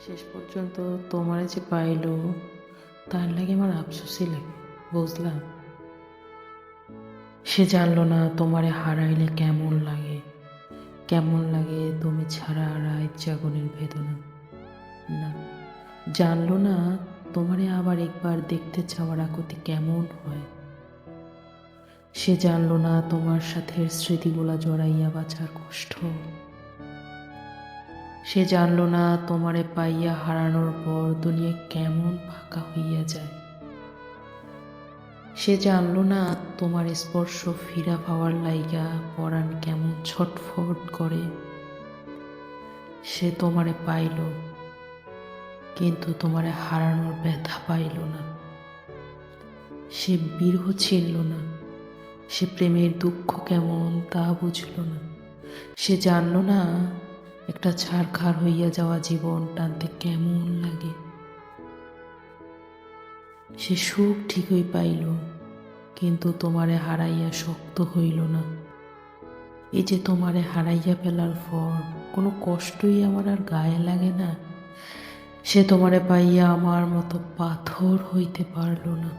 শেষ পর্যন্ত তোমারে যে পাইলো তার লাগে আমার আফসোসই লাগে, বুঝলাম। সে জানলো না তোমারে হারাইলে কেমন লাগে, কেমন লাগে তুমি ছাড়া রাত জাগনের বেদনা। না, জানলো না তোমারে আবার একবার দেখতে চাওয়ার আকুতি কেমন হয়। সে জানলো না তোমার সাথে স্মৃতিগুলা জড়াইয়া বাঁচার কষ্ট। সে জানলো না তোমারে পাইয়া হারানোর পর দুনিয়া কেমন ফাঁকা হইয়া যায়। সে জানলো না তোমার স্পর্শ ফিরা পাওয়ার লাইগা পরাণ কেমন ছটফট করে। সে তোমারে পাইল, কিন্তু তোমারে হারানোর ব্যথা পাইল না। সে বিরহ ছিল না, সে প্রেমের দুঃখ কেমন তা বুঝল না। সে জানলো না একটা ছারখার হইয়া যাওয়া জীবন টানতে কেমন লাগে। সে সুখ ঠিকই পাইল, কিন্তু তোমারে হারাইয়া শক্ত হইল না। এই যে তোমারে হারাইয়া ফেলার পর কোনো কষ্টই আমার আর গায়ে লাগে না। সে তোমারে পাইয়া আমার মতো পাথর হইতে পারল না।